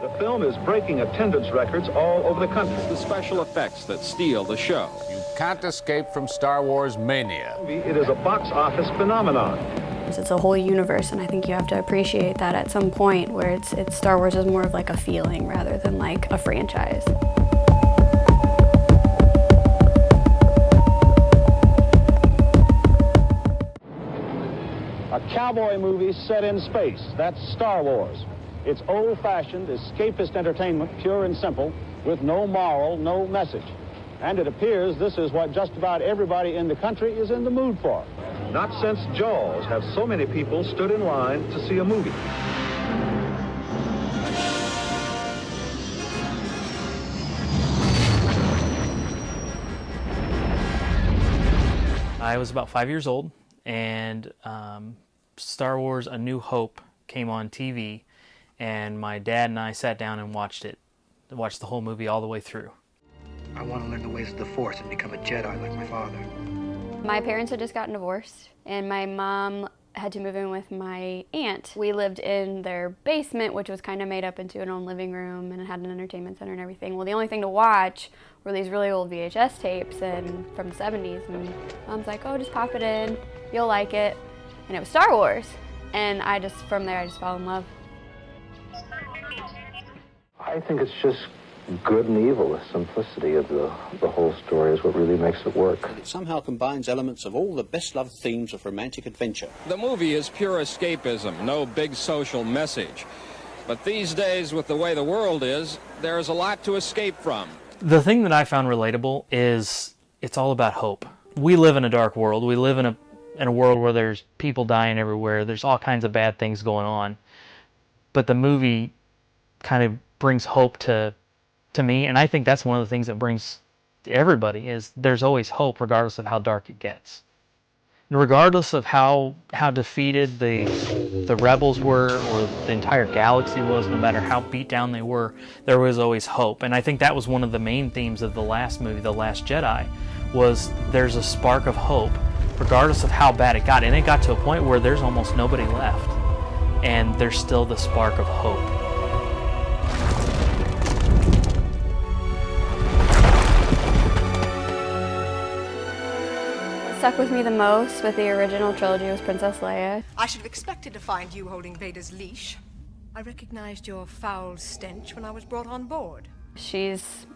The film is breaking attendance records all over the country. The special effects that steal the show. You can't escape from Star Wars mania. It is a box office phenomenon. It's a whole universe, and I think you have to appreciate that at some point where it's Star Wars is more of like a feeling rather than like a franchise. A cowboy movie set in space. That's Star Wars. It's old-fashioned, escapist entertainment, pure and simple, with no moral, no message. And it appears this is what just about everybody in the country is in the mood for. Not since Jaws have so many people stood in line to see a movie. I was about 5 years old, and Star Wars A New Hope came on TV, and my dad and I sat down and watched the whole movie all the way through. I want to learn the ways of the Force and become a Jedi like my father. My parents had just gotten divorced, and my mom had to move in with my aunt. We lived in their basement, which was kind of made up into an own living room, and it had an entertainment center and everything. Well, the only thing to watch were these really old VHS tapes and from the 70s, and Mom's like, oh, just pop it in, you'll like it. And it was Star Wars, and from there I just fell in love. I think it's just good and evil. The simplicity of the whole story is what really makes it work. It somehow combines elements of all the best-loved themes of romantic adventure. The movie is pure escapism, no big social message. But these days, with the way the world is, there's a lot to escape from. The thing that I found relatable is it's all about hope. We live in a dark world. We live in a world where there's people dying everywhere. There's all kinds of bad things going on. But the movie kind of brings hope to me, and I think that's one of the things that brings to everybody is there's always hope regardless of how dark it gets. And regardless of how defeated the rebels were or the entire galaxy was, no matter how beat down they were, there was always hope. And I think that was one of the main themes of the last movie, The Last Jedi, was there's a spark of hope regardless of how bad it got. And it got to a point where there's almost nobody left, and there's still the spark of hope. Stuck with me the most with the original trilogy was Princess Leia. I should have expected to find you holding Vader's leash. I recognized your foul stench when I was brought on board. She's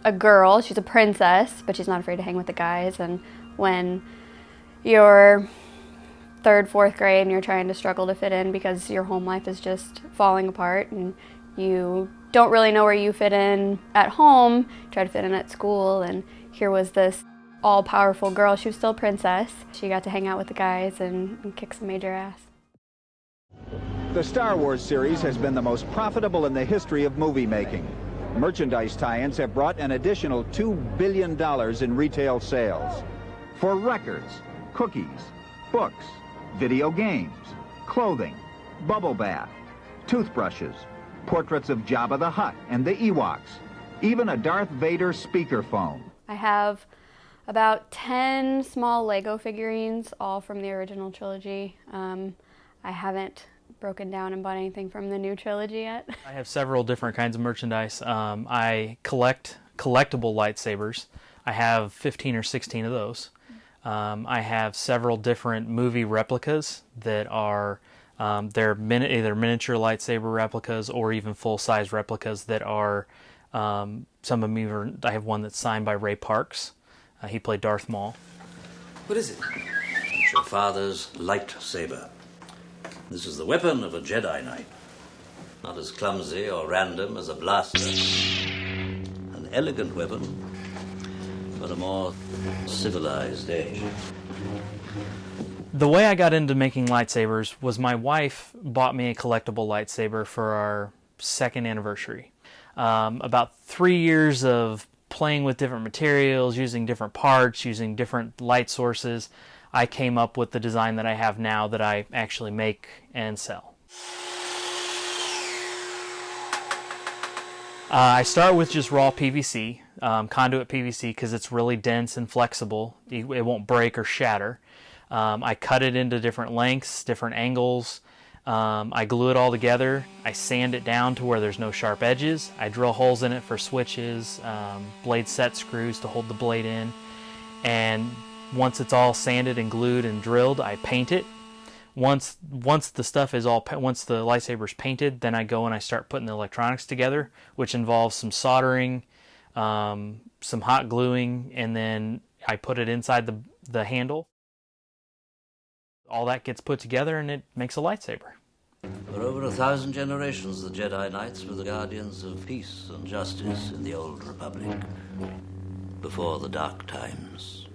a girl, she's a princess, but she's not afraid to hang with the guys. And when you're third, fourth grade and you're trying to struggle to fit in because your home life is just falling apart and you don't really know where you fit in at home, try to fit in at school, and here was this all-powerful girl. She was still a princess. She got to hang out with the guys and kick some major ass. The Star Wars series has been the most profitable in the history of movie making. Merchandise tie-ins have brought an additional $2 billion in retail sales. For records, cookies, books, video games, clothing, bubble bath, toothbrushes, portraits of Jabba the Hutt and the Ewoks, even a Darth Vader speakerphone. I have about 10 small Lego figurines, all from the original trilogy. I haven't broken down and bought anything from the new trilogy yet. I have several different kinds of merchandise. I collect collectible lightsabers. I have 15 or 16 of those. I have several different movie replicas that are they're either miniature lightsaber replicas or even full-size replicas that are some of them even. I have one that's signed by Ray Parks. He played Darth Maul. What is it? It's your father's lightsaber. This is the weapon of a Jedi Knight. Not as clumsy or random as a blaster. An elegant weapon for a more civilized age. The way I got into making lightsabers was my wife bought me a collectible lightsaber for our second anniversary. About 3 years of playing with different materials, using different parts, using different light sources, I came up with the design that I have now that I actually make and sell. I start with just raw PVC, conduit PVC, because it's really dense and flexible. It won't break or shatter. I cut it into different lengths, different angles. I glue it all together. I sand it down to where there's no sharp edges. I drill holes in it for switches, blade set screws to hold the blade in. And once it's all sanded and glued and drilled, I paint it. Once the stuff is once the lightsaber's painted, then I go and I start putting the electronics together, which involves some soldering, some hot gluing, and then I put it inside the handle. All that gets put together and it makes a lightsaber. For over 1,000 generations, the Jedi Knights were the guardians of peace and justice in the Old Republic. Before the Dark Times.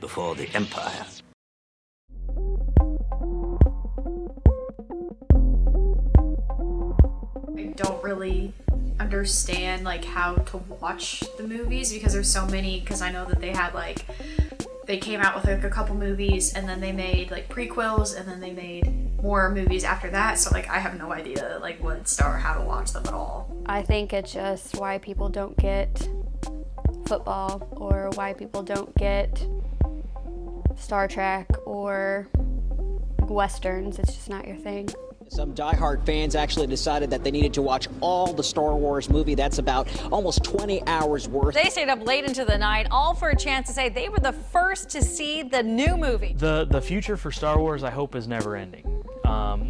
Before the Empire. I don't really understand like how to watch the movies because there's so many, because I know that they had like, they came out with like a couple movies and then they made like prequels and then they made more movies after that, so like I have no idea like what star, how to watch them at all. I think it's just why people don't get football or why people don't get Star Trek or Westerns. It's just not your thing. Some diehard fans actually decided that they needed to watch all the Star Wars movie. That's about almost 20 hours worth. They stayed up late into the night, all for a chance to say they were the first to see the new movie. The future for Star Wars, I hope, is never ending.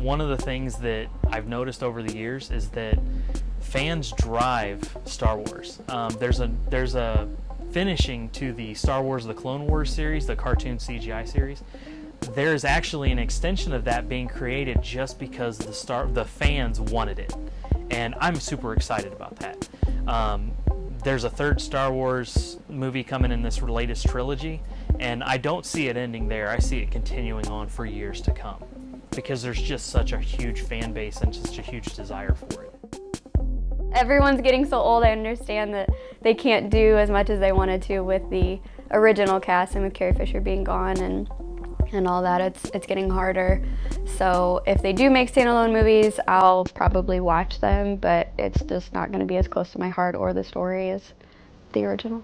One of the things that I've noticed over the years is that fans drive Star Wars. There's a finishing to the Star Wars The Clone Wars series, the cartoon CGI series. There's actually an extension of that being created just because the fans wanted it, and I'm super excited about that. There's a third Star Wars movie coming in this latest trilogy, and I don't see it ending there. I see it continuing on for years to come because there's just such a huge fan base and such a huge desire for it. Everyone's getting so old, I understand that they can't do as much as they wanted to with the original cast and with Carrie Fisher being gone and all that. It's getting harder. So if they do make standalone movies, I'll probably watch them, but it's just not going to be as close to my heart or the story as the originals.